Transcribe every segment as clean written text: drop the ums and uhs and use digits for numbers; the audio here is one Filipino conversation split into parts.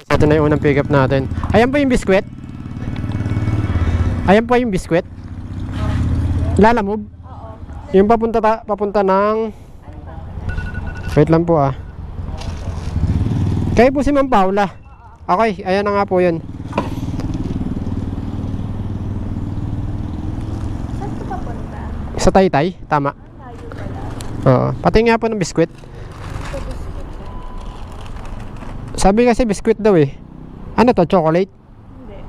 Ito na yung unang pick up natin. Ayan po yung biskwit. Ayan po yung biskwit. Lalamove. Yung papunta ng... Wait lang po ah. Kayo po si Ma'am Paula. Okay, ayan na nga po yun. Saan ito papunta? Sa Taytay, tama. Layo pala. Oo, pati nga po ng biskwit. Ito biscuit. Sabi kasi biskwit daw eh. Ano to, chocolate? Hindi.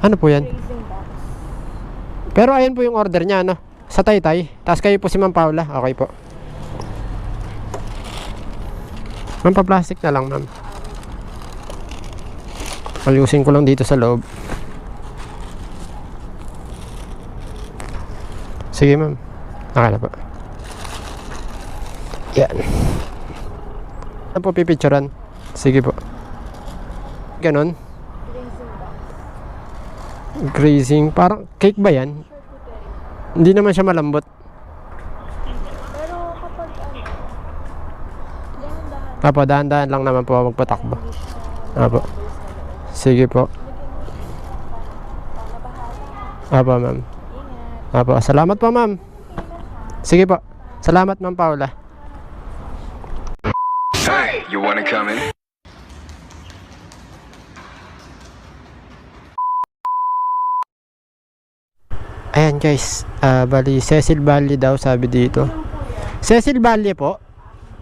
Ano po yan? Raisin box. Pero ayan po yung order niya, no? Sa Taytay. Tapos kayo po si Ma'am Paula. Okay po. Ma'am, pa-plastic na lang, ma'am. Ayusin ko lang dito sa loob. Sige, ma'am. Okay na po. Yan. Ano po pipicturan? Sige po. Ganon. Raisin box. Grazing. Parang cake ba yan? Hindi naman siya malambot. Pero kapag ano, dahan-dahan. Apo, dahan-dahan lang naman po magpatakbo. Apo. Sige po. Apo, ma'am. Ingat. Apo. Salamat po, ma'am. Sige po. Salamat, Ma'am Paula. Hey, you wanna come in? Ayan guys, bali Cecil Valle daw sabi dito. Cecil Valle po?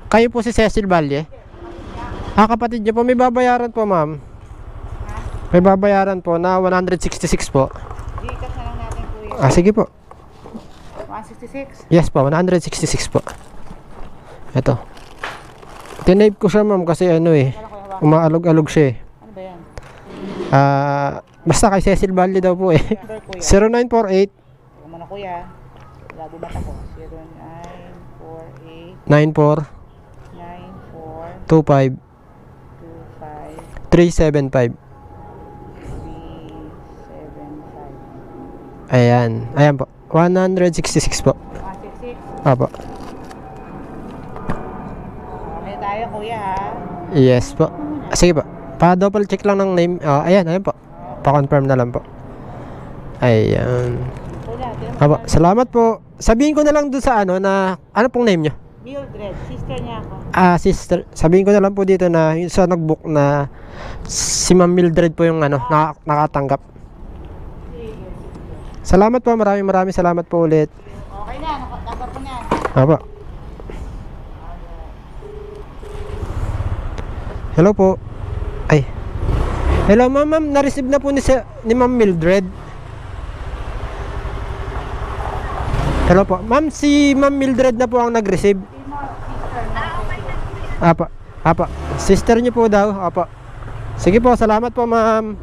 Kayo po si Cecil Valle? Kapatid niyo po, may babayaran po ma'am. May babayaran po na 166 po. Gcash na lang natin kuya. Sige po. 166. Yes po, 166 po. Ito. Tinave ko siya ma'am kasi ano eh, umaalog-alog siya eh. Ano ba yan? Basta kay Cecil Valle daw po eh. Number kuya. 0948 Huwag mo na kuya. Labo bata ko. 0948 94 94 25 25 375. 375. Ayan. Ayan po. 166 po. 166. Apo. Okay tayo kuya ha. Yes po. Sige po. Pa-double check lang ng name. Ayan. Ayan po. Pa-confirm na lang po. Ayan. Kuya, Apo. Salamat po. Sabihin ko na lang dun sa ano na, ano pong name nyo? Mildred, sister niya ako. Sister. Sabihin ko na lang po dito na yung sa nagbook na si Ma'am Mildred po yung ano, nakatanggap. Salamat po. Maraming salamat po ulit. Okay na, nakatapos ko na. Apo. Hello po. Ay. Hello ma'am, na-receive na po ni Ma'am Mildred. Hello po. Ma'am, si Ma'am Mildred na po ang nag-receive. Apa. Sister niyo po daw. Apa. Sige po, salamat po ma'am.